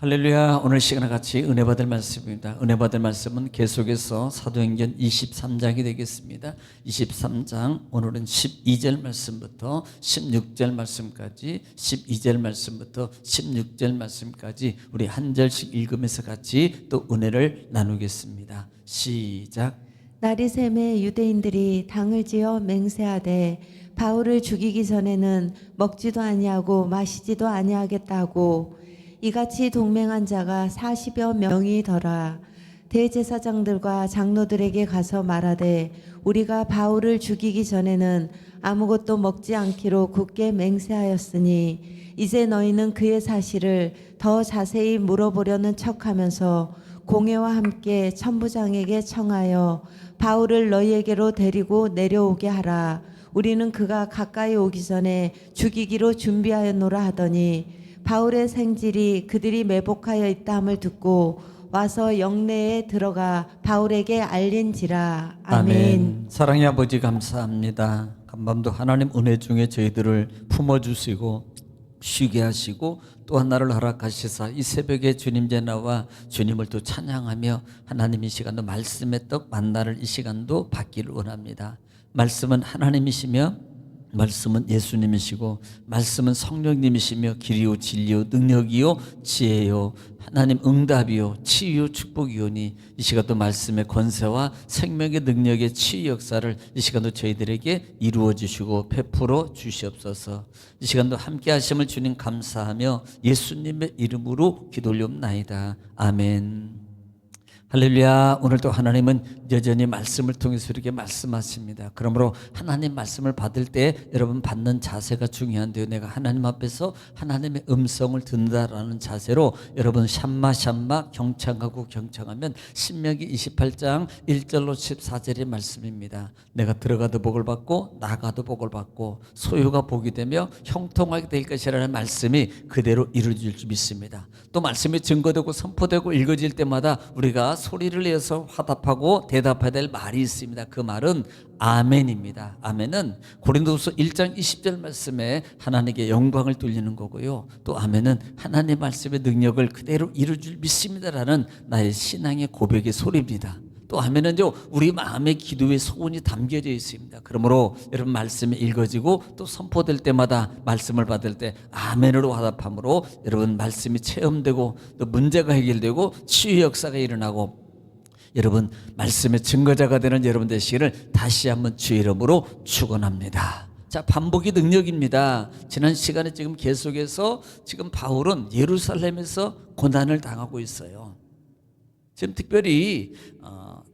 할렐루야. 오늘 시간에 같이 은혜 받을 말씀입니다. 은혜 받을 말씀은 계속해서 사도행전 23장이 되겠습니다. 23장 오늘은 12절 말씀부터 16절 말씀까지 12절 말씀부터 16절 말씀까지 우리 한 절씩 읽으면서 같이 또 은혜를 나누겠습니다. 시작. 날이 새매 유대인들이 당을 지어 맹세하되 바울을 죽이기 전에는 먹지도 아니하고 마시지도 아니하겠다고 이같이 동맹한 자가 40여 명이더라. 대제사장들과 장로들에게 가서 말하되 우리가 바울을 죽이기 전에는 아무것도 먹지 않기로 굳게 맹세하였으니 이제 너희는 그의 사실을 더 자세히 물어보려는 척하면서 공회와 함께 천부장에게 청하여 바울을 너희에게로 데리고 내려오게 하라. 우리는 그가 가까이 오기 전에 죽이기로 준비하였노라 하더니 바울의 생질이 그들이 매복하여 있다함을 듣고 와서 영내에 들어가 바울에게 알린지라. 아멘. 사랑의 아버지 감사합니다. 간밤도 하나님 은혜 중에 저희들을 품어주시고 쉬게 하시고 또 하나를 허락하시사 이 새벽에 주님 전나와 주님을 또 찬양하며 하나님 이 시간도 말씀의 떡 만나를 이 시간도 받기를 원합니다. 말씀은 하나님이시며 말씀은 예수님이시고 말씀은 성령님이시며 길이요 진리요 능력이요 지혜요 하나님 응답이요 치유요 축복이오니 이 시간도 말씀의 권세와 생명의 능력의 치유 역사를 이 시간도 저희들에게 이루어 주시고 베풀어 주시옵소서. 이 시간도 함께 하심을 주님 감사하며 예수님의 이름으로 기도 올리옵나이다. 아멘. 할렐루야. 오늘도 하나님은 여전히 말씀을 통해서 이렇게 말씀하십니다. 그러므로 하나님 말씀을 받을 때 여러분 받는 자세가 중요한데요. 내가 하나님 앞에서 하나님의 음성을 듣는다라는 자세로 여러분 샴마 경청하고 경청하면 신명기 28장 1절로 14절의 말씀입니다. 내가 들어가도 복을 받고 나가도 복을 받고 소유가 복이 되며 형통하게 될 것이라는 말씀이 그대로 이루어질 줄 믿습니다. 또 말씀이 증거되고 선포되고 읽어질 때마다 우리가 소리를 내서 화답하고 대답해야 될 말이 있습니다. 그 말은 아멘입니다. 아멘은 고린도후서 1장 20절 말씀에 하나님께 영광을 돌리는 거고요. 또 아멘은 하나님의 말씀의 능력을 그대로 이룰 줄 믿습니다라는 나의 신앙의 고백의 소리입니다. 또 아멘은요 우리 마음의 기도의 소원이 담겨져 있습니다. 그러므로 여러분 말씀이 읽어지고 또 선포될 때마다 말씀을 받을 때 아멘으로 화답함으로 여러분 말씀이 체험되고 또 문제가 해결되고 치유 역사가 일어나고 여러분 말씀의 증거자가 되는 여러분 되시기를 다시 한번 주의 이름으로 축원합니다. 자, 반복의 능력입니다. 지난 시간에 지금 계속해서 지금 바울은 예루살렘에서 고난을 당하고 있어요. 지금 특별히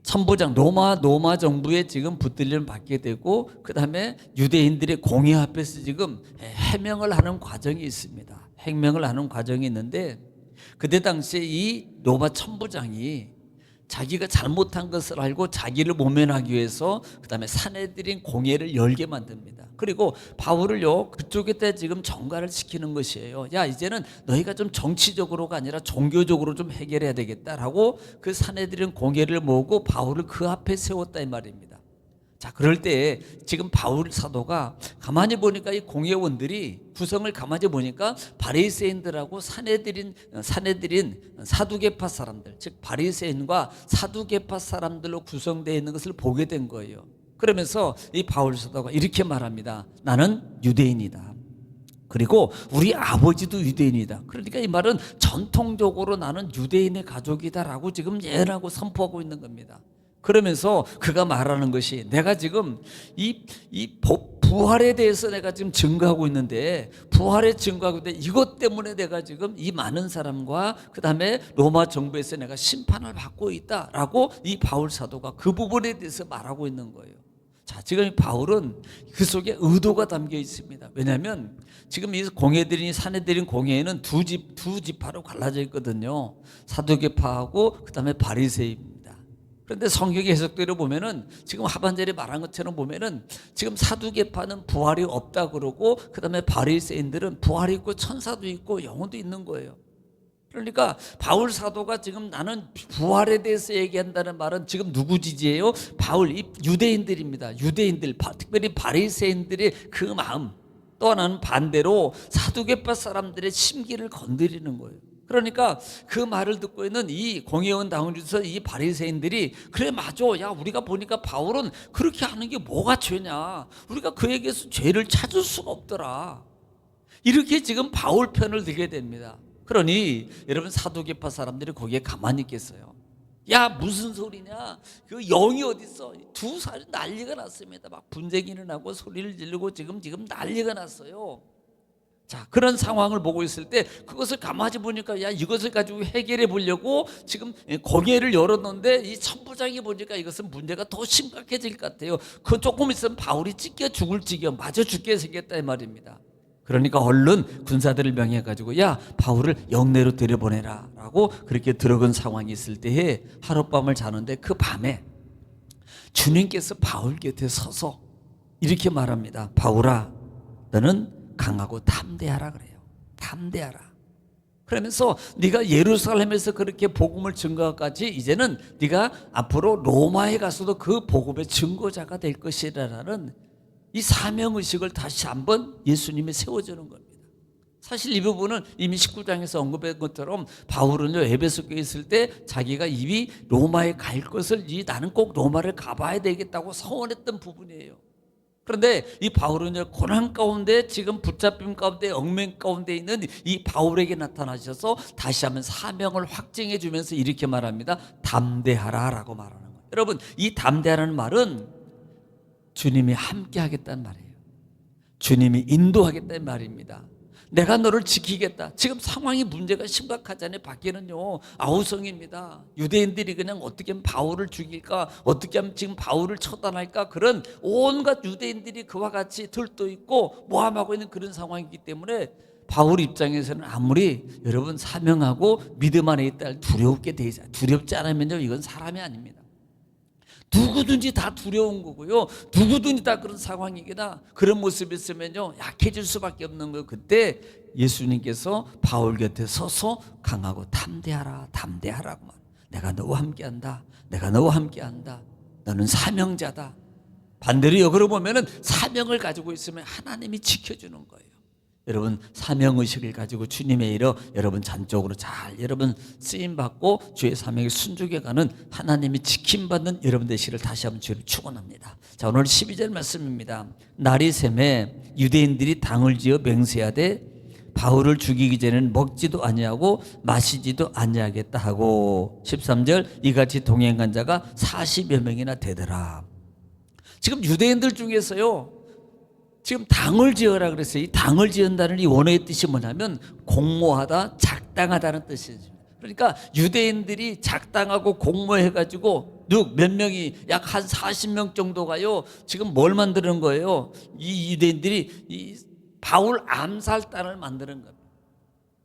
천부장 로마 정부에 지금 붙들림을 받게 되고 그 다음에 유대인들의 공의 앞에서 지금 해명을 하는 과정이 있습니다. 해명을 하는 과정이 있는데 그때 당시에 이 로마 천부장이 자기가 잘못한 것을 알고 자기를 모면하기 위해서 그 다음에 사내들인 공회를 열게 만듭니다. 그리고 바울을요 그쪽에다 지금 전가를 시키는 것이에요. 야 이제는 너희가 좀 정치적으로가 아니라 종교적으로 좀 해결해야 되겠다라고 그 사내들인 공회를 모으고 바울을 그 앞에 세웠다 이 말입니다. 자 그럴 때 지금 바울 사도가 가만히 보니까 이 공회원들이 구성을 가만히 보니까 바리새인들하고 사내들인 사두개파 사람들 즉 바리새인과 사두개파 사람들로 구성되어 있는 것을 보게 된 거예요. 그러면서 이 바울 사도가 이렇게 말합니다. 나는 유대인이다. 그리고 우리 아버지도 유대인이다. 그러니까 이 말은 전통적으로 나는 유대인의 가족이다라고 지금 예언하고 선포하고 있는 겁니다. 그러면서 그가 말하는 것이 내가 지금 이 부활에 대해서 내가 지금 증거하고 있는데 부활에 증거하고 있는데 이것 때문에 내가 지금 이 많은 사람과 그 다음에 로마 정부에서 내가 심판을 받고 있다라고 이 바울 사도가 그 부분에 대해서 말하고 있는 거예요. 자, 지금 바울은 그 속에 의도가 담겨 있습니다. 왜냐하면 지금 이 공회들이 사내들인 공회에는 두 지파로 갈라져 있거든요. 사두개파하고 그 다음에 바리새인입니다. 그런데 성경의 해석대로 보면은 지금 하반절에 말한 것처럼 보면은 지금 사두개파는 부활이 없다 그러고 그 다음에 바리새인들은 부활이 있고 천사도 있고 영혼도 있는 거예요. 그러니까 바울 사도가 지금 나는 부활에 대해서 얘기한다는 말은 지금 누구 지지예요? 바울 이 유대인들입니다. 유대인들 특별히 바리새인들의 그 마음 또 하나는 반대로 사두개파 사람들의 심기를 건드리는 거예요. 그러니까 그 말을 듣고 있는 이 공회원 당원주서 이 바리새인들이 그래 맞아, 야 우리가 보니까 바울은 그렇게 하는 게 뭐가 죄냐, 우리가 그에게서 죄를 찾을 수가 없더라, 이렇게 지금 바울 편을 들게 됩니다. 그러니 여러분 사두개파 사람들이 거기에 가만히 있겠어요? 야 무슨 소리냐, 그 영이 어딨어, 두 사람이 난리가 났습니다. 막 분쟁이는 하고 소리를 지르고 지금 난리가 났어요. 자, 그런 상황을 보고 있을 때 그것을 가만히 보니까 야 이것을 가지고 해결해 보려고 지금 공회를 열었는데 이 천부장이 보니까 이것은 문제가 더 심각해질 것 같아요. 그 조금 있으면 바울이 찢겨 죽을 지경, 맞아 죽게 생겼다 이 말입니다. 그러니까 얼른 군사들을 명해 가지고 야 바울을 영내로 들여보내라 라고 그렇게 들어간 상황이 있을 때에 하룻밤을 자는데 그 밤에 주님께서 바울 곁에 서서 이렇게 말합니다. 바울아, 너는 강하고 담대하라 그래요. 담대하라. 그러면서 네가 예루살렘에서 그렇게 복음을 증거까지 이제는 네가 앞으로 로마에 가서도 그 복음의 증거자가 될 것이라는 이 사명의식을 다시 한번 예수님이 세워주는 겁니다. 사실 이 부분은 이미 19장에서 언급한 것처럼 바울은요 에베소 교회에 있을 때 자기가 이미 로마에 갈 것을 나는 꼭 로마를 가봐야 되겠다고 서원했던 부분이에요. 그런데 이 바울은요 고난 가운데 지금 붙잡힘 가운데 얽매임 가운데 있는 이 바울에게 나타나셔서 다시 한번 사명을 확증해 주면서 이렇게 말합니다. 담대하라 라고 말하는 거예요. 여러분 이 담대하라는 말은 주님이 함께 하겠다는 말이에요. 주님이 인도하겠다는 말입니다. 내가 너를 지키겠다. 지금 상황이 문제가 심각하잖아요. 밖에는요 아우성입니다. 유대인들이 그냥 어떻게 하면 바울을 죽일까, 어떻게 하면 지금 바울을 처단할까, 그런 온갖 유대인들이 그와 같이 들떠 있고 모함하고 있는 그런 상황이기 때문에 바울 입장에서는 아무리 여러분 사명하고 믿음 안에 있다 두렵게 돼 있어요. 두렵지 않으면요 이건 사람이 아닙니다. 누구든지 다 두려운 거고요. 누구든지 다 그런 상황이기다. 그런 모습이 있으면요 약해질 수밖에 없는 거예요. 그때 예수님께서 바울 곁에 서서 강하고 담대하라, 담대하라고. 내가 너와 함께한다. 내가 너와 함께한다. 너는 사명자다. 반대로 역으로 보면은 사명을 가지고 있으면 하나님이 지켜주는 거예요. 여러분 사명의식을 가지고 주님의 일을 여러분 전적으로 잘 여러분 쓰임받고 주의 사명에 순종해가는 하나님이 지킴받는 여러분 되시기를 다시 한번 주를 축원합니다. 자, 오늘 12절 말씀입니다. 날이 새매 유대인들이 당을 지어 맹세하되 바울을 죽이기 전에는 먹지도 아니하고 마시지도 아니하겠다 하고 13절 이같이 동행한 자가 40여 명이나 되더라. 지금 유대인들 중에서요 지금 당을 지어라 그랬어요. 이 당을 지은다는 이 원어의 뜻이 뭐냐면 공모하다, 작당하다는 뜻이죠. 그러니까 유대인들이 작당하고 공모해가지고 몇 명이 약 한 40명 정도가요 지금 뭘 만드는 거예요? 이 유대인들이 이 바울 암살단을 만드는 겁니다.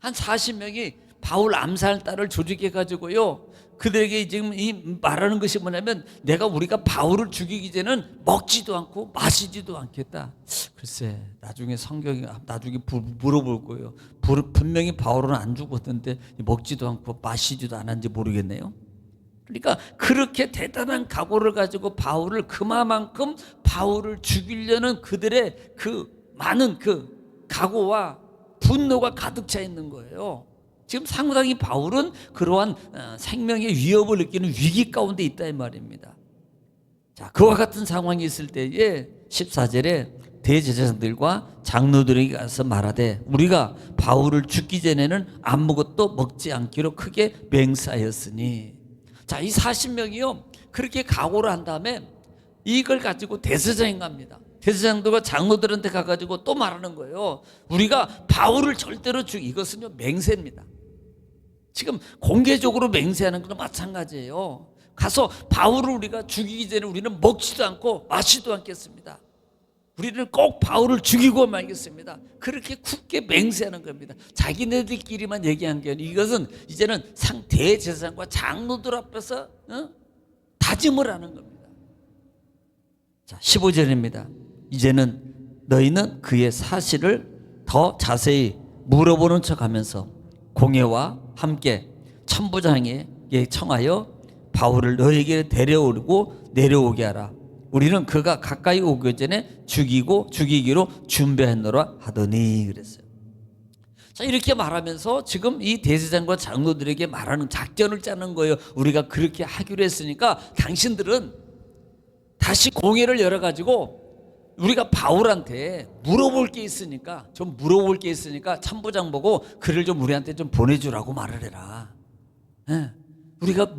한 40명이 바울 암살단을 조직해가지고요 그들에게 지금 이 말하는 것이 뭐냐면 우리가 바울을 죽이기 전에는 먹지도 않고 마시지도 않겠다. 글쎄 나중에 성경이 나중에 물어볼 거예요. 분명히 바울은 안 죽었는데 먹지도 않고 마시지도 않았는지 모르겠네요. 그러니까 그렇게 대단한 각오를 가지고 바울을 그만큼 바울을 죽이려는 그들의 그 많은 그 각오와 분노가 가득 차 있는 거예요. 지금 상당히 바울은 그러한 생명의 위협을 느끼는 위기 가운데 있다 이 말입니다. 자, 그와 같은 상황이 있을 때에 14절에 대제사장들과 장로들에게 가서 말하되 우리가 바울을 죽기 전에는 아무것도 먹지 않기로 크게 맹세하였으니. 자, 이 40명이요 그렇게 각오를 한 다음에 이걸 가지고 대제사장에 갑니다. 대제사장들과 장로들한테 가가지고 또 말하는 거예요. 우리가 바울을 절대로 이것은요 맹세입니다. 지금 공개적으로 맹세하는 거랑 마찬가지예요. 가서 바울을 우리가 죽이기 전에 우리는 먹지도 않고 마시지도 않겠습니다. 우리는 꼭 바울을 죽이고 말겠습니다. 그렇게 굳게 맹세하는 겁니다. 자기네들끼리만 얘기한 게 아니라 이것은 이제는 대제사장과 장로들 앞에서 다짐을 하는 겁니다. 자, 15절입니다. 이제는 너희는 그의 사실을 더 자세히 물어보는 척하면서 공회와 함께 천부장에게 청하여 바울을 너에게 데려오고 내려오게 하라. 우리는 그가 가까이 오기 전에 죽이기로 준비했노라 하더니 그랬어요. 자, 이렇게 말하면서 지금 이 대제사장과 장로들에게 말하는 작전을 짜는 거예요. 우리가 그렇게 하기로 했으니까 당신들은 다시 공회를 열어가지고 우리가 바울한테 물어볼 게 있으니까 참부장 보고 글을 좀 우리한테 좀 보내주라고 말을 해라. 예. 우리가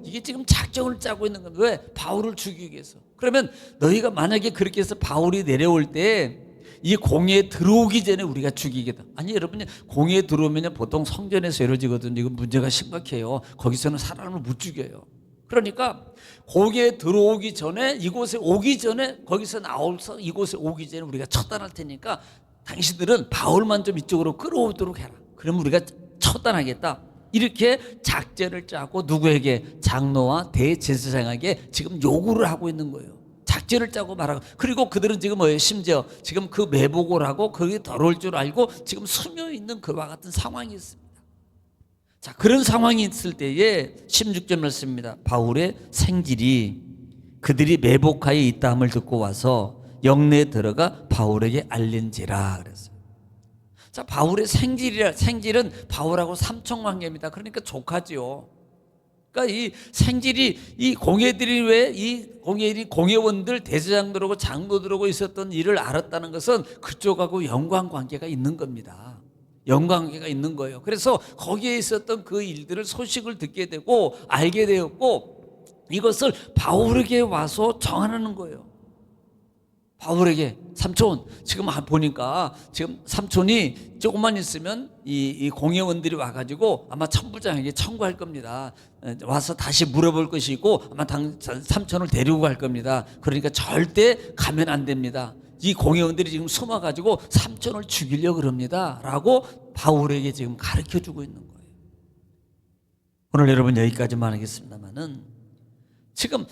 이게 지금 작전을 짜고 있는 건데 왜? 바울을 죽이기 위해서. 그러면 너희가 만약에 그렇게 해서 바울이 내려올 때 이 공회에 들어오기 전에 우리가 죽이겠다. 아니 여러분, 공회에 들어오면 보통 성전에서 이루어지거든요. 이건 문제가 심각해요. 거기서는 사람을 못 죽여요. 그러니까 공회에 들어오기 전에, 이곳에 오기 전에, 거기서 나와서 이곳에 오기 전에 우리가 처단할 테니까 당신들은 바울만 좀 이쪽으로 끌어오도록 해라. 그러면 우리가 처단하겠다. 이렇게 작전을 짜고 누구에게? 장로와 대제사장에게 지금 요구를 하고 있는 거예요. 작전을 짜고 말하고. 그리고 그들은 지금 뭐예요? 심지어 지금 그 매복을 하고 거기 더러울 줄 알고 지금 숨어 있는 그와 같은 상황이 있습니다. 자, 그런 상황이 있을 때에 16절 말씀입니다. 바울의 생질이 그들이 매복하여 있다함을 듣고 와서 영내에 들어가 바울에게 알린지라 그랬어요. 자, 바울의 생질은 바울하고 삼촌관계입니다. 그러니까 조카지요. 그러니까 이 생질이 이 공회들이 왜 이 공회원들 대제사장들하고 장로들하고 있었던 일을 알았다는 것은 그쪽하고 연관관계가 있는 겁니다. 연관관계가 있는 거예요. 그래서 거기에 있었던 그 일들을 소식을 듣게 되고 알게 되었고 이것을 바울에게 와서 정하는 거예요. 바울에게 삼촌, 지금 보니까 지금 삼촌이 조금만 있으면 이 공회원들이 와가지고 아마 천부장에게 청구할 겁니다. 와서 다시 물어볼 것이 있고 아마 삼촌을 데리고 갈 겁니다. 그러니까 절대 가면 안 됩니다. 이 공회원들이 지금 숨어가지고 삼촌을 죽이려고 그럽니다. 라고 바울에게 지금 가르쳐 주고 있는 거예요. 오늘 여러분 여기까지만 하겠습니다만은 지금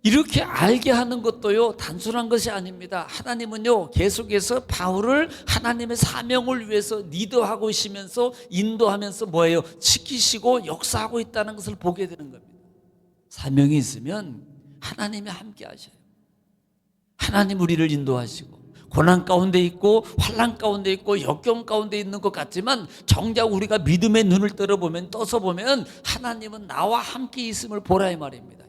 이렇게 알게 하는 것도요 단순한 것이 아닙니다. 하나님은요 계속해서 바울을 하나님의 사명을 위해서 리더하고 있으면서 인도하면서 뭐예요? 지키시고 역사하고 있다는 것을 보게 되는 겁니다. 사명이 있으면 하나님이 함께 하셔요. 하나님 우리를 인도하시고 고난 가운데 있고 환난 가운데 있고 역경 가운데 있는 것 같지만 정작 우리가 믿음의 눈을 떠서 보면 하나님은 나와 함께 있음을 보라 이 말입니다.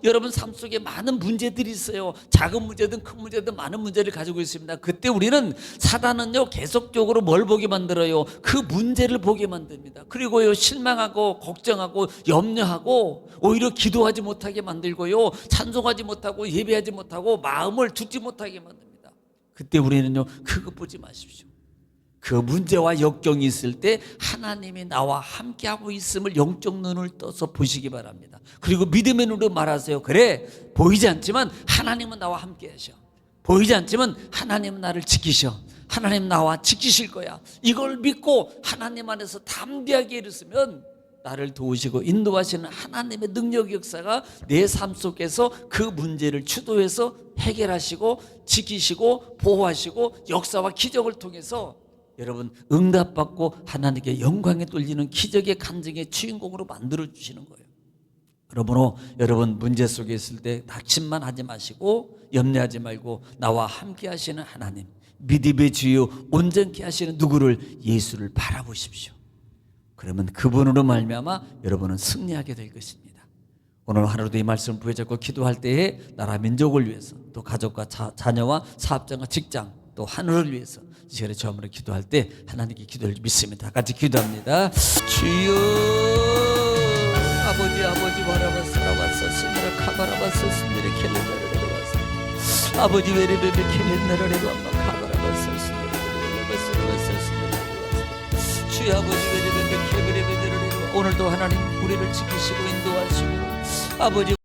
여러분 삶 속에 많은 문제들이 있어요. 작은 문제든 큰 문제든 많은 문제를 가지고 있습니다. 그때 우리는 사단은요 계속적으로 뭘 보게 만들어요? 그 문제를 보게 만듭니다. 그리고요 실망하고 걱정하고 염려하고 오히려 기도하지 못하게 만들고요 찬송하지 못하고 예배하지 못하고 마음을 두지 못하게 만듭니다. 그때 우리는요 그것 보지 마십시오. 그 문제와 역경이 있을 때 하나님이 나와 함께하고 있음을 영적 눈을 떠서 보시기 바랍니다. 그리고 믿음의 눈으로 말하세요. 그래, 보이지 않지만 하나님은 나와 함께 하셔. 보이지 않지만 하나님은 나를 지키셔. 하나님 나와 지키실 거야. 이걸 믿고 하나님 안에서 담대하게 일으키면 나를 도우시고 인도하시는 하나님의 능력 역사가 내 삶 속에서 그 문제를 주도해서 해결하시고 지키시고 보호하시고 역사와 기적을 통해서 여러분 응답받고 하나님께 영광에 돌리는 기적의 간증의 주인공으로 만들어주시는 거예요. 그러므로 여러분 문제 속에 있을 때 낙심만 하지 마시고 염려하지 말고 나와 함께 하시는 하나님, 믿음의 주요 온전케 하시는 누구를? 예수를 바라보십시오. 그러면 그분으로 말미암아 여러분은 승리하게 될 것입니다. 오늘 하루도 이 말씀을 부여잡고 기도할 때에 나라 민족을 위해서 또 가족과 자녀와 사업장과 직장 또 하늘을 위해서 이 시간에 처음으로 기도할 때 하나님께 기도를 믿습니다. 다 같이 기도합니다. 주여 아버지 바라바사라바사 스미라 카바라바사 스미라 켈레나라레바사 아버지 외레베베 켈레나라레바 엄마 카바라바사 스미라 켈레나라레바사 스미라 주여 아버지 외레베베 켈레나라레바 오늘도 하나님 우리를 지키시고 인도하시고 아버지